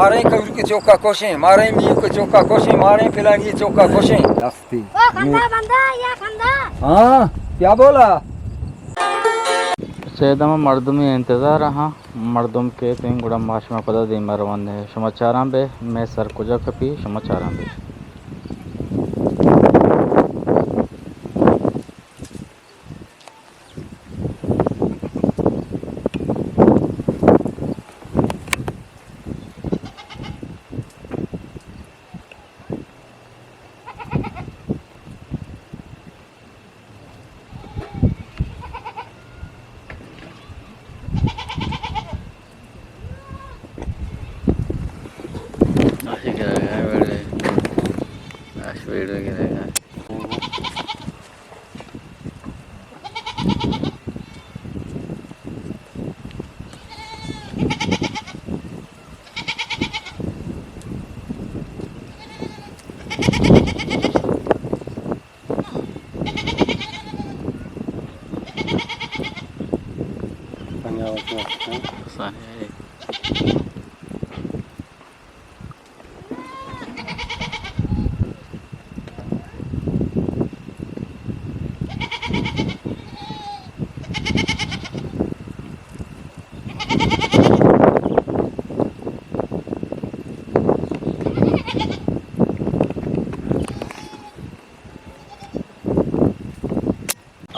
मारे कबूतर के चौका कोशे मारे मी को चौका कोशे मारे फिलांगी चौका कोशे दस्ती ओ खंदा बंदा या खंदा हाँ क्या बोला ಸೇದಮ ಮರ್ದುಮಿ इंतजार हाँ मर्दुम के तीन गुड़ा माश में पता दी मरवन है समाचार बे मैं सर कुजा कपी समाचार बे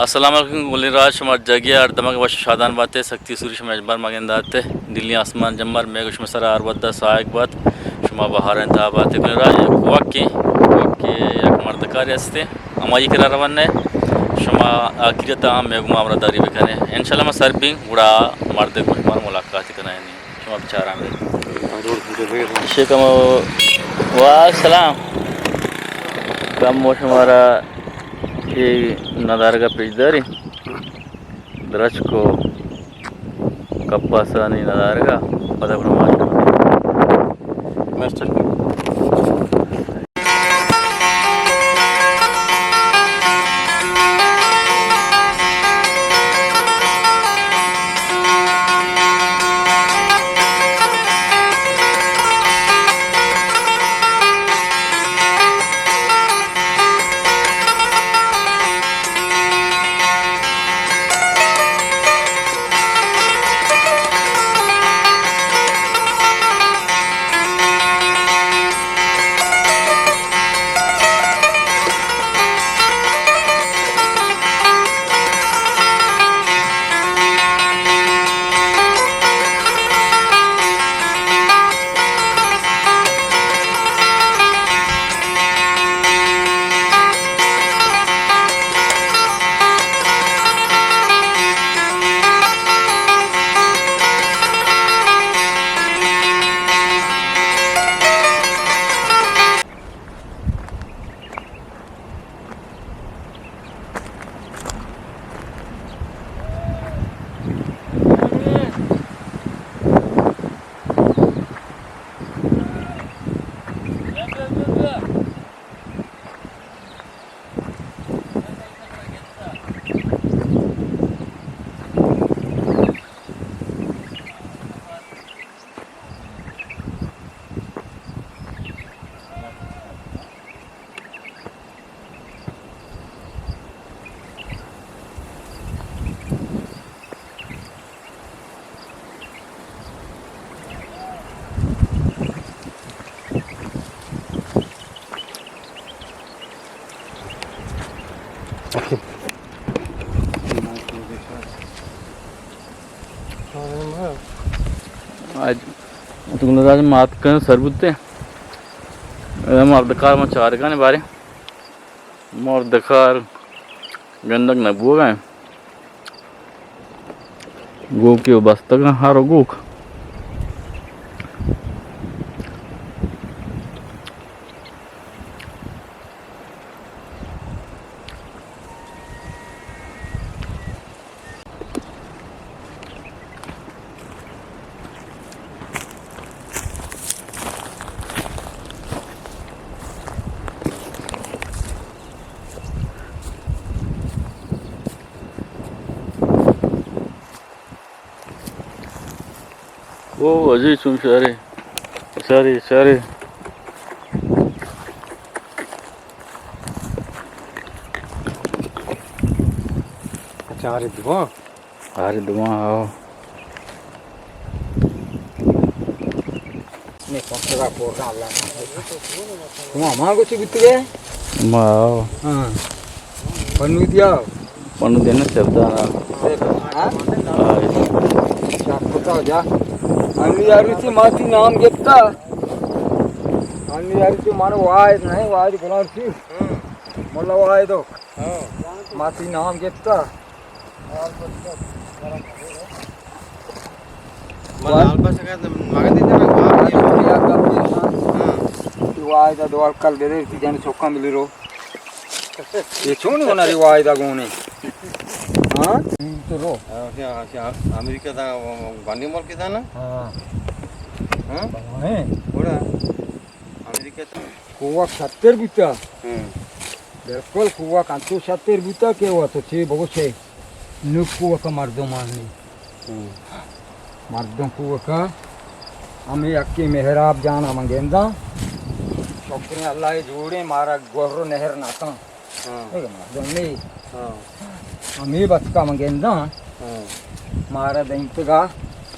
अस्सलाम वालेकुम गुलिराज शुमार जगिया और दमक वश शादान बातें सख्ती सूरी शुमार जबर मगंदाते दिल्ली आसमान जम्मर मेघुश मसरा अरवद्दा सायक बात शुमा बहार इंतहा बातें गुलिराज वक्की एक मर्दकारी हस्ते अमाई करा रवाने शुमा आखिरता मेघुमा अमरदारी बिकने इंशाल्लाह मैं सरबिंग उड़ा मर्द को शुमार मुलाकात करना है नहीं शुमा बेचारा में शेखम वासलाम कम शुमारा ये नदार का पिचदारी दरच को कप्पासा नहीं नदार का पता मास्टर आज तुगलराज मात कर सरबुते मर्दकार में चार गाने बारे मर्दकार गंदक न बुआ गो के बस्तक हारो गोक ओ अजय सुमशारे Sorry. अच्छा अरे दुआ अरे दुआ आओ Ne kontra porra alla. Kuma mago ci bitte. आओ Ha. Pannu dia. पन्नू देना शब्दाना Ha? आए Shakota ja. Anni yaruti mati naam getta. Anni yaruti mano waay nahi waay gunarti. Molla waay do. Mati naam getta. मला अल्पास का मागं देते ना वाय दा दोल कल दे ती जाने चौका मिली रो ये छोनी होना री वाय दा गोने हां तो रो अमेरिका दा गांधी मॉल के था ना हां हां है बड़ा अमेरिका कुवा 70 बिता बिल्कुल कुवा कांतो 70 बिता के हुआ तो छे बहुत छे नुकुवा का मर्दों मारनी मर्दों कुवा का हमें अक्की मेहराब जाना मंगेंदा छोकरे अल्लाह जोड़े मारा गोरो नहर नाता मर्दों में हमें बचका मंगेंदा मारा दैंतगा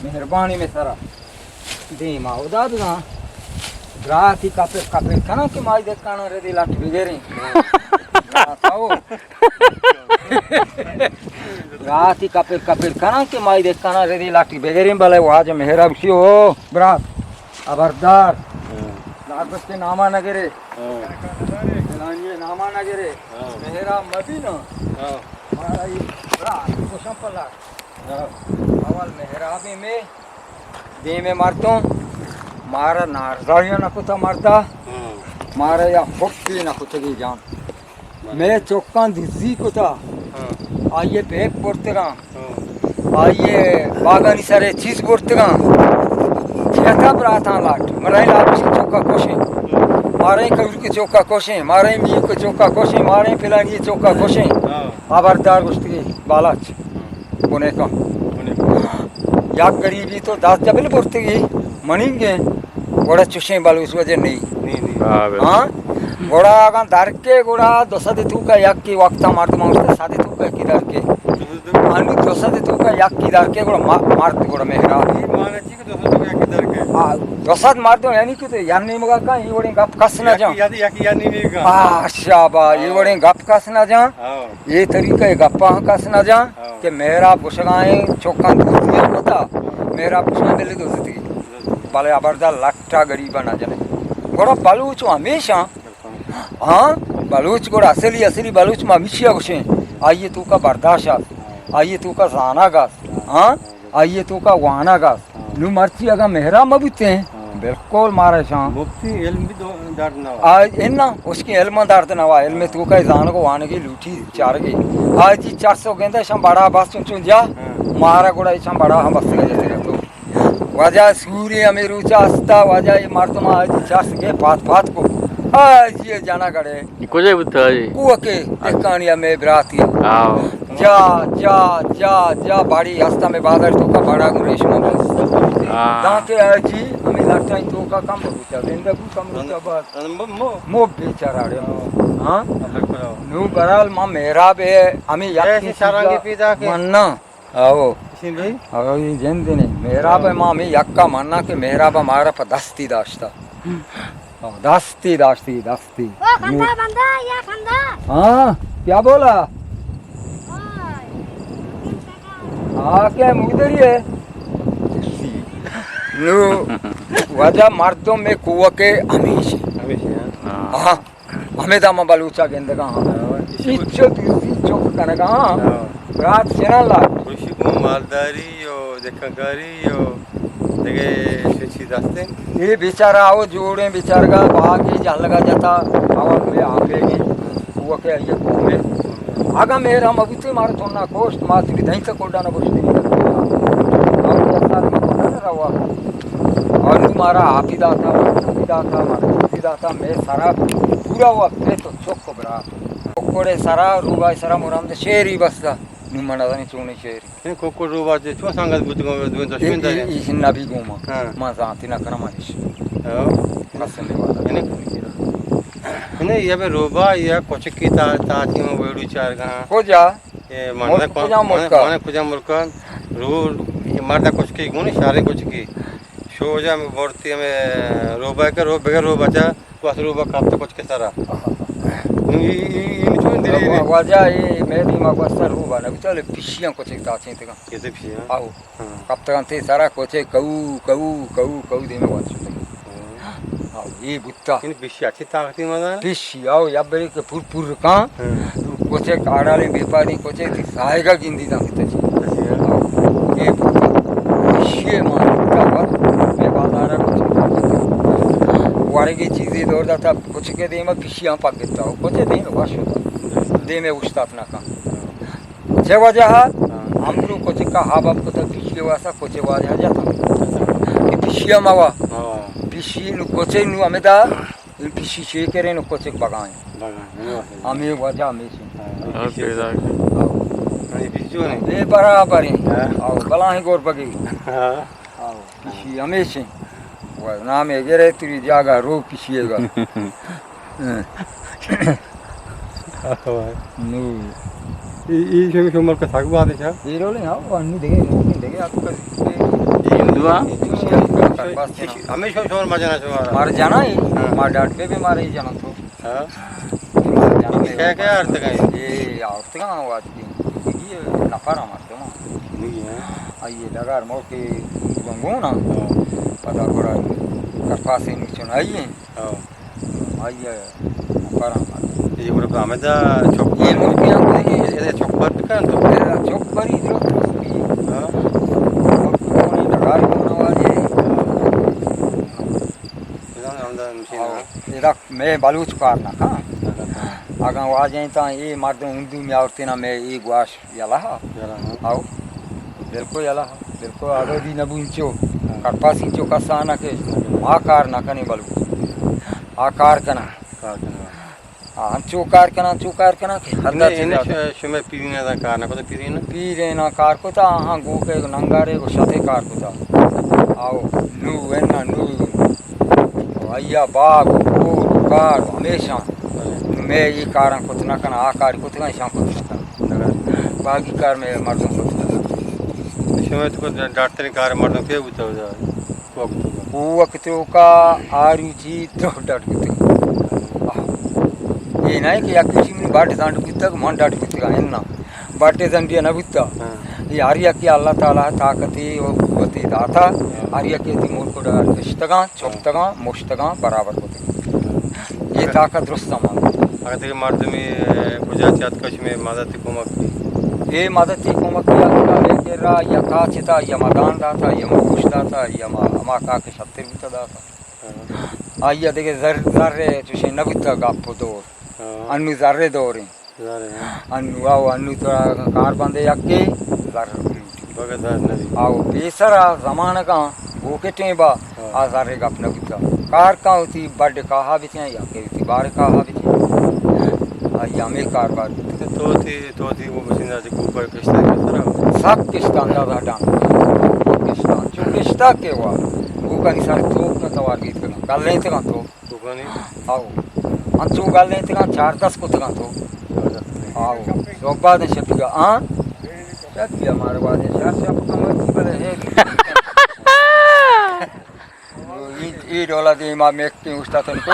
मेहरबानी में सारा दे माउदा दा ग्राहकी कापे खाना के माई देख काना रे दिला बिगेरे खाओ ग्राहकी कापे खाना के माई देख काना रे दिला बिगेरे भले आज मेहरा उसी हो ब्रात अबरदार लागत के नामा नगरे लानिए नामा नगरे मेहरा मदीना मारा ये ब्रात को संपला अवल मेहराबी में दे में मारतो मारा नारदारिया ना कुछ मारता मारा या फुक्की ना कुछ की जान मैं चौका दिजी को था आइए बैग पोर्तेगा आइए बागानी सारे चीज पोर्तेगा छेता बराता लाट मराई लाट चौका कोशे मारे कबूर के चौका कोशे मारे मी के चौका कोशे मारे फिलानी चौका कोशे आबरदार गुस्ती बालाच कोने का या गरीबी तो 10 जबल पोर्तेगी मणिंगे गोड़ा चुशे बालू उस वजह नहीं हाँ गोड़ा आगा दार के गोड़ा दोसा दे तू का याक की वक्त मार तो मारते सादे तू का किधर के आनी दोसा दे तू का याक की दार के गोड़ा मार तो गोड़ा मेहरा माने जी के दोस्तों के किधर के हाँ दोसा मार दो यानी कि तो यार नहीं मगा का ये बड़े गप कस ना जा या नहीं का शाबा ये बड़े गप कस ना जा ये तरीका है गप्पा कस ना जा कि मेहरा पुछगाए चौका दूसरी होता मेरा पुछना मिले दोस्ती बाले आबरदा लाटा गरीबा ना जाने गोड़ा बालूच हमेशा हाँ बालूच गोड़ा असली बालूच में हमेशा घुसे आइए तू का बर्दाश्त आइए तू का जाना गास हाँ आइए तू का वाना गास नू मर्ची अगर मेहरा मबूते हैं बिल्कुल मारे शाम मुफ्ती इल्म भी दर्द ना आज इन्ना उसके इल्म दर्द ना हुआ इल्म तू का जान को वाने की लूठी चार गई आज जी 400 गेंदा शाम बड़ा बस चुन जा मारा गोड़ा शाम बड़ा हम बस गए तो वजह सूर्य हमें रुचा अस्ता वजह ये मार तुम आज 400 के फात को आज ये जाना करे कुछ है बुद्धा जी कुआ के देखकानिया में बराती आओ जा बाड़ी हस्ता में बादल तो का बड़ा रेशमा दांते आजी हमें लगता है तो का कम होता जिंदा को कम होता बात मो बेचारा रे हां नु बराल मा मेरा बे हमें याद सारंगी पीदा के मन्ना आओ किसिन भाई आओ ये जंदे ने मेरा बे मा में यक्का मन्ना के मेरा बा मारा पर दस्ती दाश्ता दस्ती ओ खंदा बंदा या खंदा हां क्या बोला हाँ क्या मुदरी है नो वजह मर्दों में कुआ के हमेशा हाँ हमें दामा बलूचा के अंदर कहाँ इच्छो दूसरी चौक करने का हाँ रात से ना ला खुशी को मालदारी यो देखकारी यो देखे अच्छी रास्ते ये बेचारा आओ जोड़े बेचारा का भागी जहाँ लगा जाता हवा में आपेगी कुआ के आइए कुआ में आगा मेरा मबूते मार तो ना कोष्ट मातरी दही तक कोड़ा ना बुझती और तुम्हारा हाफिदा था मैं सारा पूरा हुआ पे तो चौक बरा कोड़े सारा रूबा सारा मुराम दे शेरी बसता निमना नहीं चुने शेरी कोको रूबा जे छो सांगत बुझ गो इस नबी गोमा मां जाती ना करा मानिश Kasım var. Ne ya be roba ya koçuk ki ta ki mo vedu çar kana. Koca. Mana kuja murkan ru marda koçuk ki gune şare koçuk ki. Şoja me borti me roba ka ro begar roba cha was roba kapta koçuk sara. Ini cuma diri. Wajah ini medi magasar ruba na bitale pishiyan koçek ta çente kan. Kete pia. Au. Kapta kan te sara koçek kau deme wachu. Au ye butta. Ini pia अच्छी ताकती मजा. Pishi au ya beri ke pur kan. Koçek arale bepari koçek ti sahega gindi ta kitachi. Ye butta. Pishiye ma butta var. Me bazara koçek. वारेगी चीज़ें दौड़ जाता कुछ के दे में पिशियाँ पक देता हो कुछ दे में वाश होता दे में उछता अपना का कुछ वजह हम लोग कुछ का हाब आप कुछ पिशिये वासा कुछ वजह जाता ये पिशियाँ मावा पिशी नु कुछ नु हमें दा इन पिशी शेक करे नु कुछ बगाएं हमें वजह हमें से ये पिशु ने ये बराबर है आओ बला ही गोर बगी आओ पिशी हमें से नाम है गेरे तेरी जागा रो पिशिएगा नु ये शोमर का साग बात है क्या ये रोले हां अन्नी देखे आपको हिंदुआ हमें शोमर मजा ना शोमर मार जाना ही मार डांट पे भी मारे ही जाना तो हां जाना क्या अर्थ का ये औरत का आवाज ये नफारा मारते हो नहीं है आइए लगार मोर के गंगो ना पता पड़ा करफा से नीचे आइए आइए नफारा ये बोले हमें दा चौक ये मुर्गियां को ये चौक पर का तो चौक पर ही दो हां और लगार को आवाज है इधर अंदर मशीन इधर मैं बलूच कारना का आगा आवाज है ता ये मर्द हिंदू में औरते ना मैं ये ग्वाश यला आओ बिल्कुल आगे दी नबुंचो करपा सिंचो कसाना के आकार ना कने बलू आकार कना चौकार कना के हरदा इन्हें शुमे पीरीना दा कार ना को तो पीरेना कार को ता हां गो के नंगारे को साथे कार को ता आओ नु वेना नु आया बाग को कार हमेशा मैं ये कारण को ना कना आकार को तना शाम को बागी कार में मर्दों को शुमे तो डॉक्टर कार मर्दों के उतो जा वक्त का आरुचि तो डट ये नहीं कि या किसी में बाटे सांड बितक मन डट बितगा है ना बाटे संडिया न बिता ये आर्या की अल्लाह ताला ताकती और कुवती दाता आर्या के ती मोर को डर इश्तगा चौकतगा मुश्तगा बराबर होते ये ताकत दुरुस्त मान अगर ते मर्द में पूजा चात कश में मदद कुमक ये मदद को मकिया के रा या काचिता या मदान दाता या मुश दाता या मा का के शब्द बिता दाता आइया देखे जर्रे तुझे न बिता गाप दो अन्नु जर्रे दोरे अन्नु आओ अन्नु तो कार बंदे यके जर्रे बगदार नदी आओ बेसरा जमाना का भूखे टेबा आ जर्रे गप न बिता कार का होती बड़ कहा बिचे या के होती बार कहा बिचे आइया में कार बार तो थी वो मशीन आज ऊपर किस्ता तरह सब किस्ता अंदाजा डाल किस्ता जो किस्ता के हुआ वो का निशान तो का तवार गीत का गल नहीं तक तो दुकानी आओ अंचो गल नहीं तक 4-10 को तक तो आओ सोबा ने छपिया हां छपिया हमारे बाद चार से आपका मत बोले है ये डोला दे मा मेक के उस्ताद को